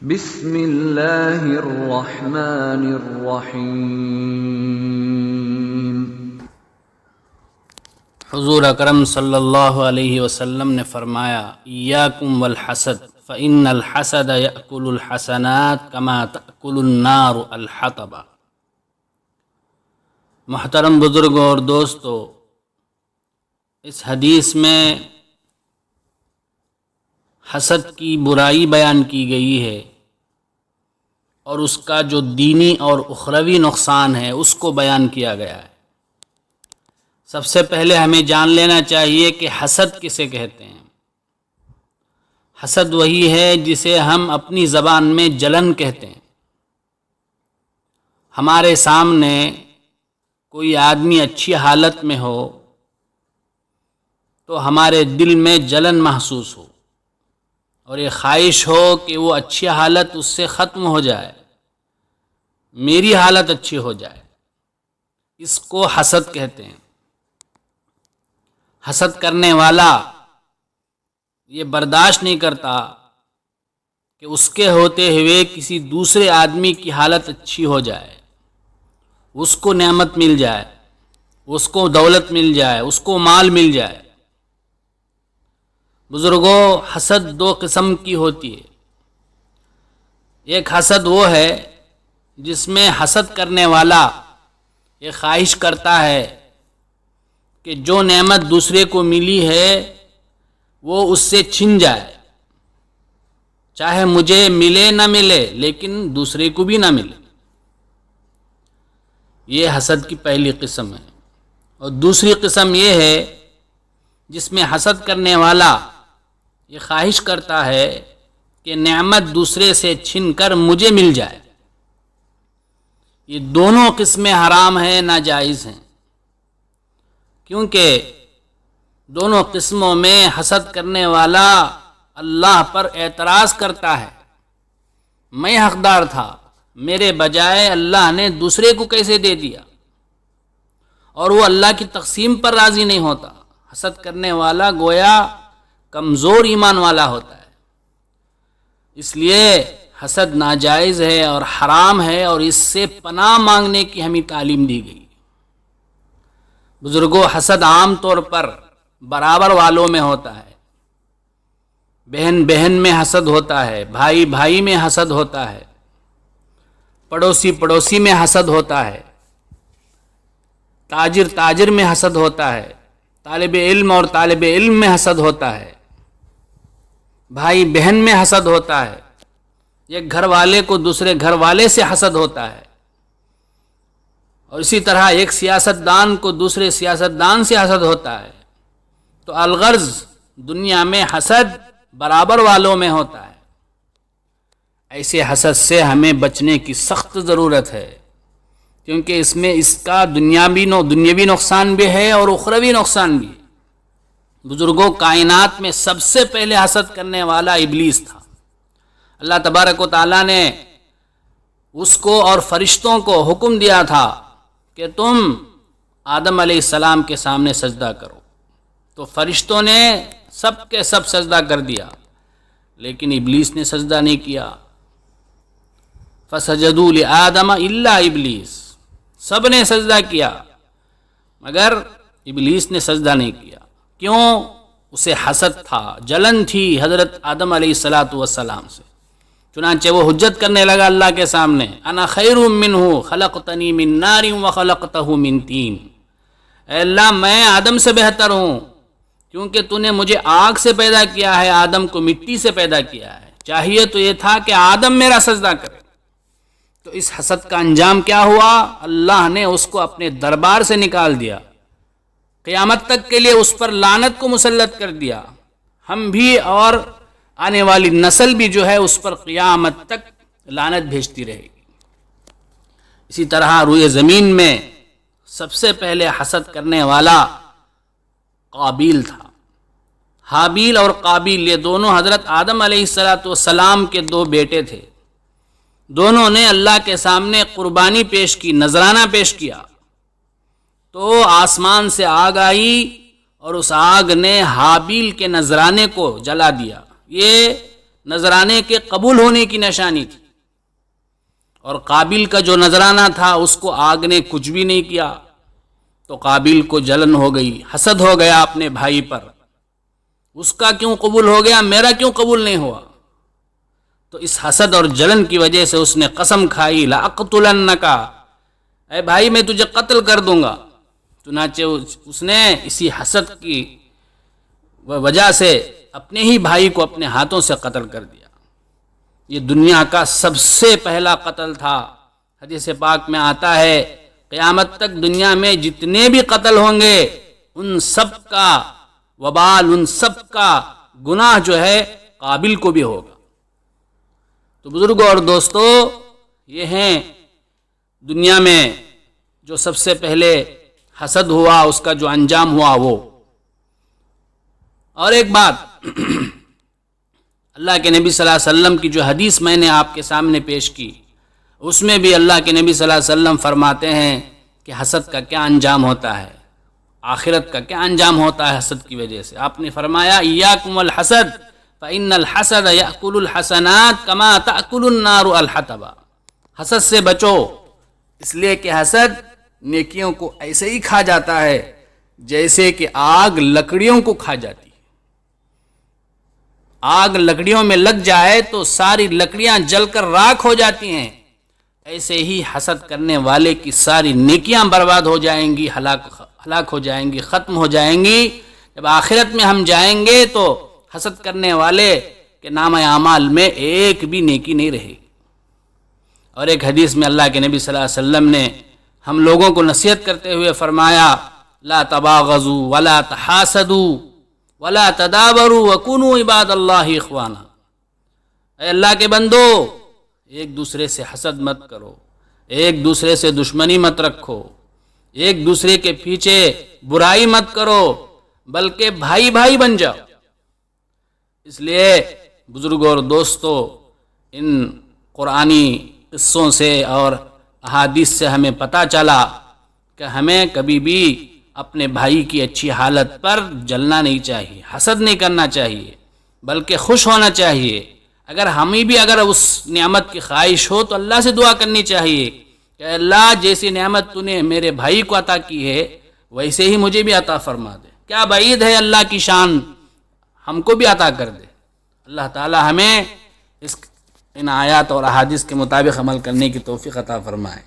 بسم اللہ الرحمن الرحیم۔ حضور اکرم صلی اللہ علیہ وسلم نے فرمایا ایاکم والحسد فإن الحسد یأکل الحسنات کما تأکل النار الحطب۔ محترم بزرگوں اور دوستو، اس حدیث میں حسد کی برائی بیان کی گئی ہے اور اس کا جو دینی اور اخروی نقصان ہے اس کو بیان کیا گیا ہے۔ سب سے پہلے ہمیں جان لینا چاہیے کہ حسد کسے کہتے ہیں۔ حسد وہی ہے جسے ہم اپنی زبان میں جلن کہتے ہیں۔ ہمارے سامنے کوئی آدمی اچھی حالت میں ہو تو ہمارے دل میں جلن محسوس ہو اور یہ خواہش ہو کہ وہ اچھی حالت اس سے ختم ہو جائے، میری حالت اچھی ہو جائے، اس کو حسد کہتے ہیں۔ حسد کرنے والا یہ برداشت نہیں کرتا کہ اس کے ہوتے ہوئے کسی دوسرے آدمی کی حالت اچھی ہو جائے، اس کو نعمت مل جائے، اس کو دولت مل جائے، اس کو مال مل جائے۔ بزرگوں، حسد دو قسم کی ہوتی ہے۔ ایک حسد وہ ہے جس میں حسد کرنے والا یہ خواہش کرتا ہے کہ جو نعمت دوسرے کو ملی ہے وہ اس سے چھن جائے، چاہے مجھے ملے نہ ملے لیکن دوسرے کو بھی نہ ملے۔ یہ حسد کی پہلی قسم ہے۔ اور دوسری قسم یہ ہے جس میں حسد کرنے والا یہ خواہش کرتا ہے کہ نعمت دوسرے سے چھن کر مجھے مل جائے۔ یہ دونوں قسمیں حرام ہیں، ناجائز ہیں، کیونکہ دونوں قسموں میں حسد کرنے والا اللہ پر اعتراض کرتا ہے، میں حقدار تھا، میرے بجائے اللہ نے دوسرے کو کیسے دے دیا، اور وہ اللہ کی تقسیم پر راضی نہیں ہوتا۔ حسد کرنے والا گویا کمزور ایمان والا ہوتا ہے۔ اس لیے حسد ناجائز ہے اور حرام ہے، اور اس سے پناہ مانگنے کی ہمیں تعلیم دی گئی۔ بزرگوں، حسد عام طور پر برابر والوں میں ہوتا ہے۔ بہن بہن میں حسد ہوتا ہے، بھائی بھائی میں حسد ہوتا ہے، پڑوسی پڑوسی میں حسد ہوتا ہے، تاجر تاجر میں حسد ہوتا ہے، طالب علم اور طالب علم میں حسد ہوتا ہے، بھائی بہن میں حسد ہوتا ہے، ایک گھر والے کو دوسرے گھر والے سے حسد ہوتا ہے، اور اسی طرح ایک سیاست دان کو دوسرے سیاست دان سے حسد ہوتا ہے۔ تو الغرض دنیا میں حسد برابر والوں میں ہوتا ہے۔ ایسے حسد سے ہمیں بچنے کی سخت ضرورت ہے، کیونکہ اس میں اس کا دنیاوی نقصان بھی ہے اور اخروی نقصان بھی ہے۔ بزرگوں، کائنات میں سب سے پہلے حسد کرنے والا ابلیس تھا۔ اللہ تبارک و تعالیٰ نے اس کو اور فرشتوں کو حکم دیا تھا کہ تم آدم علیہ السلام کے سامنے سجدہ کرو، تو فرشتوں نے سب کے سب سجدہ کر دیا، لیکن ابلیس نے سجدہ نہیں کیا۔ فسجدوا لآدم الا ابلیس، سب نے سجدہ کیا مگر ابلیس نے سجدہ نہیں کیا۔ کیوں؟ اسے حسد تھا، جلن تھی حضرت آدم علیہ السلام سے۔ چنانچہ وہ حجت کرنے لگا اللہ کے سامنے، انا خیر منہ خلقتنی من نار وخلقتہ من طین۔ اے اللہ، میں آدم سے بہتر ہوں، کیونکہ تو نے مجھے آگ سے پیدا کیا ہے، آدم کو مٹی سے پیدا کیا ہے۔ چاہیے تو یہ تھا کہ آدم میرا سجدہ کرے۔ تو اس حسد کا انجام کیا ہوا؟ اللہ نے اس کو اپنے دربار سے نکال دیا، قیامت تک کے لیے اس پر لعنت کو مسلط کر دیا۔ ہم بھی اور آنے والی نسل بھی جو ہے اس پر قیامت تک لعنت بھیجتی رہے گی۔ اسی طرح روئے زمین میں سب سے پہلے حسد کرنے والا قابیل تھا۔ حابیل اور قابیل یہ دونوں حضرت آدم علیہ السلام کے دو بیٹے تھے۔ دونوں نے اللہ کے سامنے قربانی پیش کی، نذرانہ پیش کیا، تو آسمان سے آگ آئی اور اس آگ نے حابیل کے نذرانے کو جلا دیا۔ یہ نذرانے کے قبول ہونے کی نشانی تھی، اور قابل کا جو نذرانہ تھا اس کو آگ نے کچھ بھی نہیں کیا، تو قابل کو جلن ہو گئی، حسد ہو گیا اپنے بھائی پر، اس کا کیوں قبول ہو گیا، میرا کیوں قبول نہیں ہوا؟ تو اس حسد اور جلن کی وجہ سے اس نے قسم کھائی، لَأَقْتُلَنَّكَ، اے بھائی میں تجھے قتل کر دوں گا۔ چنانچہ اس نے اسی حسد کی وجہ سے اپنے ہی بھائی کو اپنے ہاتھوں سے قتل کر دیا۔ یہ دنیا کا سب سے پہلا قتل تھا۔ حدیث پاک میں آتا ہے قیامت تک دنیا میں جتنے بھی قتل ہوں گے ان سب کا وبال، ان سب کا گناہ جو ہے قابل کو بھی ہوگا۔ تو بزرگوں اور دوستو، یہ ہیں دنیا میں جو سب سے پہلے حسد ہوا، اس کا جو انجام ہوا وہ۔ اور ایک بات، اللہ کے نبی صلی اللہ علیہ وسلم کی جو حدیث میں نے آپ کے سامنے پیش کی، اس میں بھی اللہ کے نبی صلی اللہ علیہ وسلم فرماتے ہیں کہ حسد کا کیا انجام ہوتا ہے، آخرت کا کیا انجام ہوتا ہے حسد کی وجہ سے۔ آپ نے فرمایا ایاکم الحسد فإن الحسد یأکل الحسنات کما تأکل النار الحطب، حسد سے بچو، اس لیے کہ حسد نیکیوں کو ایسے ہی کھا جاتا ہے جیسے کہ آگ لکڑیوں کو کھا جاتی ہے۔ آگ لکڑیوں میں لگ جائے تو ساری لکڑیاں جل کر راکھ ہو جاتی ہیں، ایسے ہی حسد کرنے والے کی ساری نیکیاں برباد ہو جائیں گی، ہلاک ہو جائیں گی، ختم ہو جائیں گی۔ جب آخرت میں ہم جائیں گے تو حسد کرنے والے کے نام اعمال میں ایک بھی نیکی نہیں رہے گی۔ اور ایک حدیث میں اللہ کے نبی صلی اللہ علیہ وسلم نے ہم لوگوں کو نصیحت کرتے ہوئے فرمایا لا تباغضوا ولا تحاسدوا ولا تدابروا وكونوا عباد اللہ اخوانا، اے اللہ کے بندو، ایک دوسرے سے حسد مت کرو، ایک دوسرے سے دشمنی مت رکھو، ایک دوسرے کے پیچھے برائی مت کرو، بلکہ بھائی بھائی بن جاؤ۔ اس لیے بزرگوں اور دوستو، ان قرآنی قصوں سے اور احادیث سے ہمیں پتہ چلا کہ ہمیں کبھی بھی اپنے بھائی کی اچھی حالت پر جلنا نہیں چاہیے، حسد نہیں کرنا چاہیے، بلکہ خوش ہونا چاہیے۔ اگر ہمیں بھی اگر اس نعمت کی خواہش ہو تو اللہ سے دعا کرنی چاہیے کہ اللہ جیسی نعمت تو نے میرے بھائی کو عطا کی ہے ویسے ہی مجھے بھی عطا فرما دے۔ کیا بعید ہے اللہ کی شان ہم کو بھی عطا کر دے۔ اللہ تعالی ہمیں ان آیات اور احادیث کے مطابق عمل کرنے کی توفیق عطا فرمائے۔